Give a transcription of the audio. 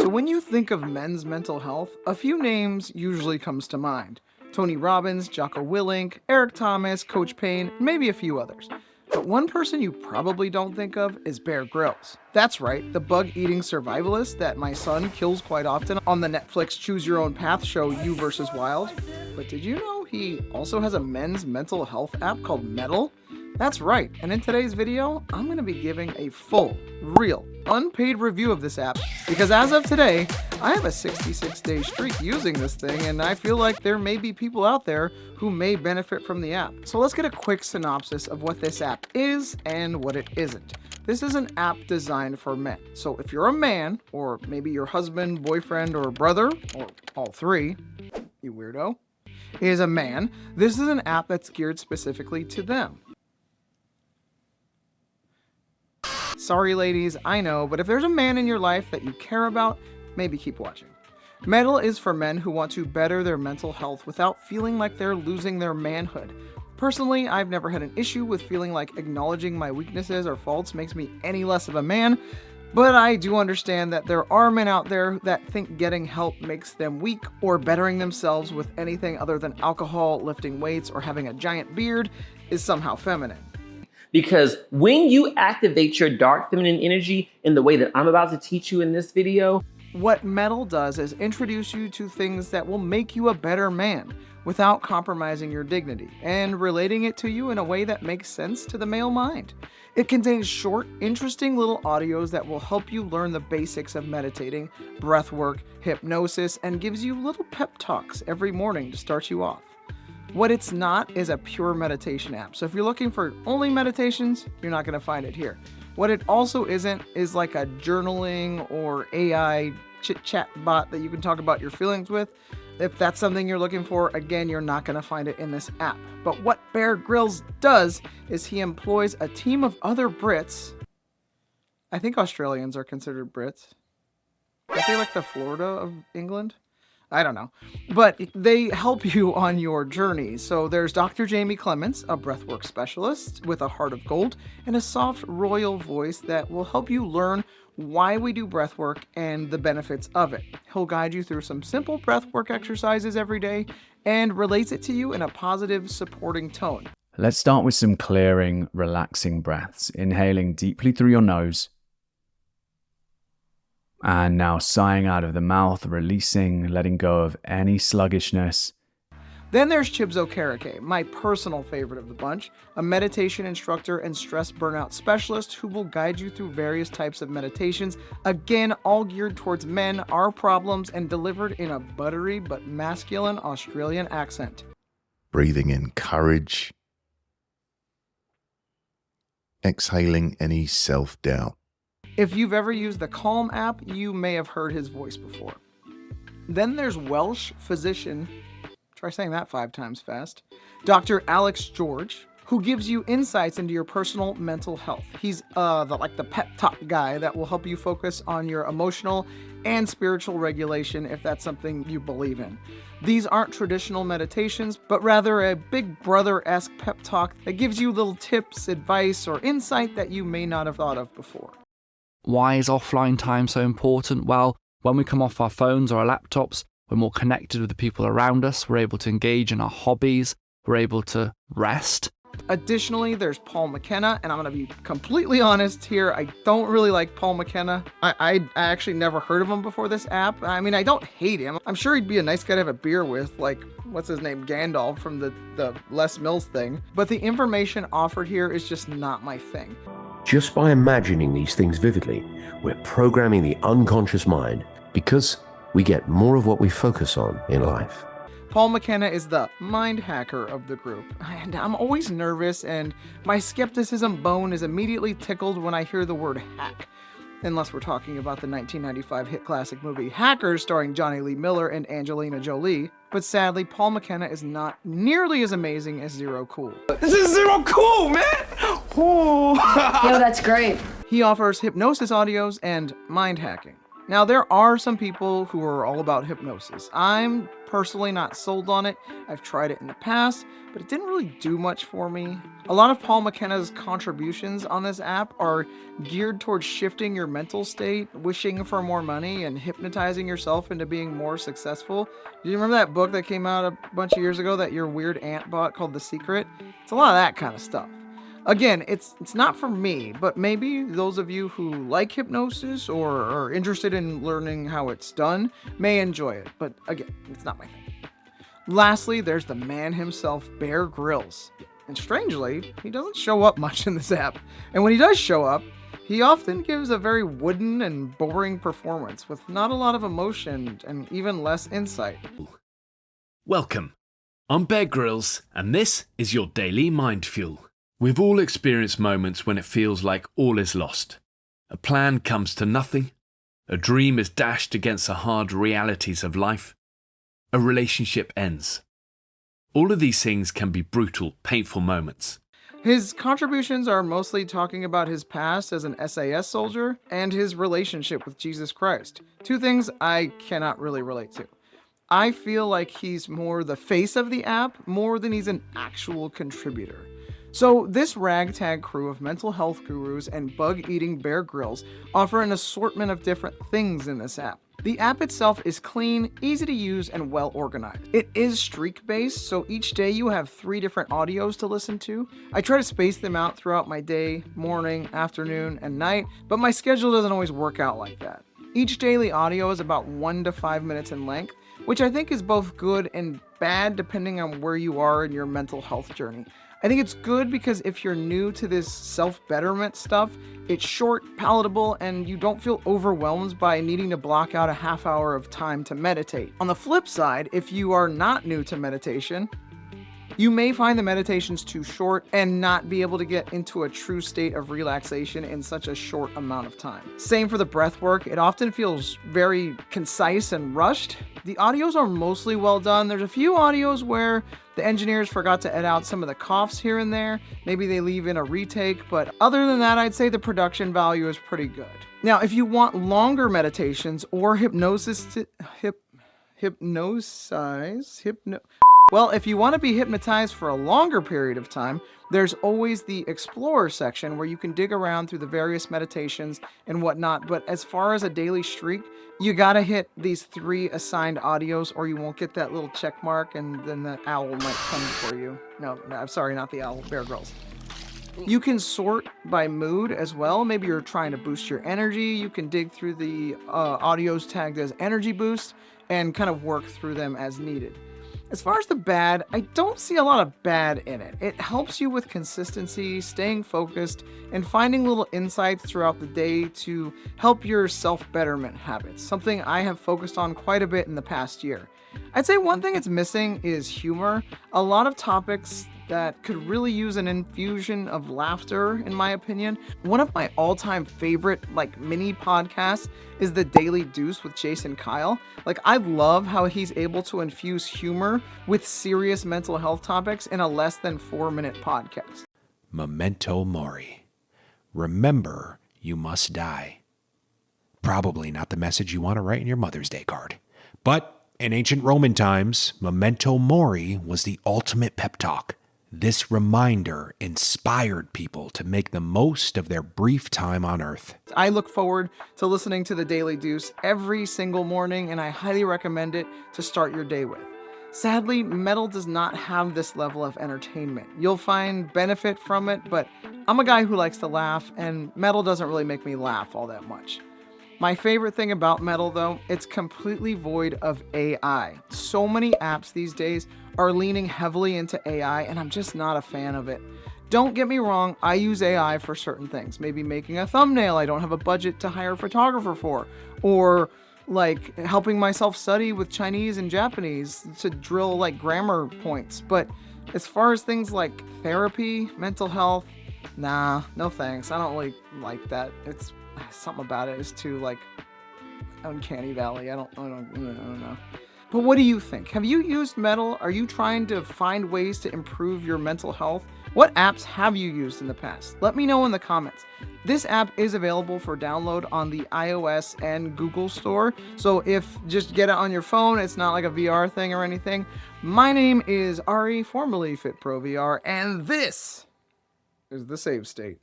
So when you think of men's mental health, a few names usually comes to mind. Tony Robbins, Jocko Willink, Eric Thomas, Coach Payne, maybe a few others. But one person you probably don't think of is Bear Grylls. That's right, the bug-eating survivalist that my son kills quite often on the Netflix Choose Your Own Path show You vs. Wild. But did you know he also has a men's mental health app called Mettle? That's right, and in today's video, I'm going to be giving a full, real, unpaid review of this app because as of today, I have a 66-day streak using this thing and I feel like there may be people out there who may benefit from the app. So let's get a quick synopsis of what this app is and what it isn't. This is an app designed for men. So if you're a man, or maybe your husband, boyfriend, or brother, or all three, you weirdo, is a man, this is an app that's geared specifically to them. Sorry ladies, I know, but if there's a man in your life that you care about, maybe keep watching. Mettle is for men who want to better their mental health without feeling like they're losing their manhood. Personally, I've never had an issue with feeling like acknowledging my weaknesses or faults makes me any less of a man, but I do understand that there are men out there that think getting help makes them weak or bettering themselves with anything other than alcohol, lifting weights, or having a giant beard is somehow feminine. Because when you activate your dark feminine energy in the way that I'm about to teach you in this video, what Mettle does is introduce you to things that will make you a better man without compromising your dignity and relating it to you in a way that makes sense to the male mind. It contains short, interesting little audios that will help you learn the basics of meditating, breath work, hypnosis, and gives you little pep talks every morning to start you off. What it's not is a pure meditation app. So if you're looking for only meditations, you're not going to find it here. What it also isn't is like a journaling or AI chit-chat bot that you can talk about your feelings with. If that's something you're looking for, again, you're not going to find it in this app. But what Bear Grylls does is he employs a team of other Brits. I think Australians are considered Brits. Are they like the Florida of England? I don't know, but they help you on your journey. So there's Dr. Jamie Clements, a breathwork specialist with a heart of gold and a soft royal voice that will help you learn why we do breathwork and the benefits of it. He'll guide you through some simple breathwork exercises every day and relates it to you in a positive, supporting tone. Let's start with some clearing, relaxing breaths, inhaling deeply through your nose. And now sighing out of the mouth, releasing, letting go of any sluggishness. Then there's Chib Okereke, my personal favorite of the bunch, a meditation instructor and stress burnout specialist who will guide you through various types of meditations, again, all geared towards men, our problems, and delivered in a buttery but masculine Australian accent. Breathing in courage. Exhaling any self-doubt. If you've ever used the Calm app, you may have heard his voice before. Then there's Welsh physician, try saying that 5 times fast, Dr. Alex George, who gives you insights into your personal mental health. He's the pep talk guy that will help you focus on your emotional and spiritual regulation if that's something you believe in. These aren't traditional meditations, but rather a big brother-esque pep talk that gives you little tips, advice, or insight that you may not have thought of before. Why is offline time so important? Well, when we come off our phones or our laptops, we're more connected with the people around us, we're able to engage in our hobbies, we're able to rest. Additionally, there's Paul McKenna, and I'm going to be completely honest here, I don't really like Paul McKenna. I actually never heard of him before this app. I mean, I don't hate him. I'm sure he'd be a nice guy to have a beer with, like, what's his name, Gandalf from the Les Mills thing. But the information offered here is just not my thing. Just by imagining these things vividly, we're programming the unconscious mind because we get more of what we focus on in life. Paul McKenna is the mind hacker of the group, and I'm always nervous, and my skepticism bone is immediately tickled when I hear the word hack. Unless we're talking about the 1995 hit classic movie Hackers starring Johnny Lee Miller and Angelina Jolie. But sadly, Paul McKenna is not nearly as amazing as Zero Cool. This is Zero Cool, man! Oh. Yo, that's great. He offers hypnosis audios and mind hacking. Now, there are some people who are all about hypnosis. I'm personally not sold on it. I've tried it in the past, but it didn't really do much for me. A lot of Paul McKenna's contributions on this app are geared towards shifting your mental state, wishing for more money, and hypnotizing yourself into being more successful. Do you remember that book that came out a bunch of years ago that your weird aunt bought called The Secret? It's a lot of that kind of stuff. Again, it's not for me, but maybe those of you who like hypnosis or are interested in learning how it's done may enjoy it. But again, it's not my thing. Lastly, there's the man himself, Bear Grylls. And strangely, he doesn't show up much in this app. And when he does show up, he often gives a very wooden and boring performance with not a lot of emotion and even less insight. Welcome. I'm Bear Grylls, and this is your daily mind fuel. We've all experienced moments when it feels like all is lost. A plan comes to nothing. A dream is dashed against the hard realities of life. A relationship ends. All of these things can be brutal, painful moments. His contributions are mostly talking about his past as an SAS soldier and his relationship with Jesus Christ. Two things I cannot really relate to. I feel like he's more the face of the app more than he's an actual contributor. So this ragtag crew of mental health gurus and bug-eating Bear Grylls offer an assortment of different things in this app. The app itself is clean, easy to use, and well organized. It is streak-based, so each day you have 3 different audios to listen to. I try to space them out throughout my day, morning, afternoon, and night, but my schedule doesn't always work out like that. Each daily audio is about 1 to 5 minutes in length, which I think is both good and bad depending on where you are in your mental health journey. I think it's good because if you're new to this self-betterment stuff, it's short, palatable, and you don't feel overwhelmed by needing to block out a half hour of time to meditate. On the flip side, if you are not new to meditation, you may find the meditations too short and not be able to get into a true state of relaxation in such a short amount of time. Same for the breath work. It often feels very concise and rushed. The audios are mostly well done. There's a few audios where the engineers forgot to edit out some of the coughs here and there. Maybe they leave in a retake, but other than that, I'd say the production value is pretty good. Now, if you want longer meditations or Well, if you want to be hypnotized for a longer period of time, there's always the Explorer section where you can dig around through the various meditations and whatnot. But as far as a daily streak, you gotta hit these 3 assigned audios or you won't get that little check mark and then the owl might come for you. No, I'm sorry, not the owl, Bear Grylls. You can sort by mood as well. Maybe you're trying to boost your energy. You can dig through the audios tagged as energy boost and kind of work through them as needed. As far as the bad, I don't see a lot of bad in it. It helps you with consistency, staying focused, and finding little insights throughout the day to help your self-betterment habits, something I have focused on quite a bit in the past year. I'd say one thing it's missing is humor. A lot of topics that could really use an infusion of laughter, in my opinion. One of my all-time favorite, mini podcasts is The Daily Deuce with Jason Kyle. I love how he's able to infuse humor with serious mental health topics in a less than 4-minute podcast. Memento mori. Remember, you must die. Probably not the message you want to write in your Mother's Day card. But in ancient Roman times, memento mori was the ultimate pep talk. This reminder inspired people to make the most of their brief time on Earth. I look forward to listening to The Daily Deuce every single morning, and I highly recommend it to start your day with. Sadly, Mettle does not have this level of entertainment. You'll find benefit from it, but I'm a guy who likes to laugh, and Mettle doesn't really make me laugh all that much. My favorite thing about Mettle, though, it's completely void of AI. So many apps these days are leaning heavily into AI, and I'm just not a fan of it. Don't get me wrong, I use AI for certain things. Maybe making a thumbnail I don't have a budget to hire a photographer for, or helping myself study with Chinese and Japanese to drill grammar points. But as far as things like therapy, mental health, nah, no thanks. I don't really like that. It's something about it is too uncanny valley. I don't know. But what do you think? Have you used Mettle? Are you trying to find ways to improve your mental health? What apps have you used in the past? Let me know in the comments. This app is available for download on the iOS and Google Store. So if just get it on your phone, it's not like a VR thing or anything. My name is Ari, formerly FitProVR, and this is the save state.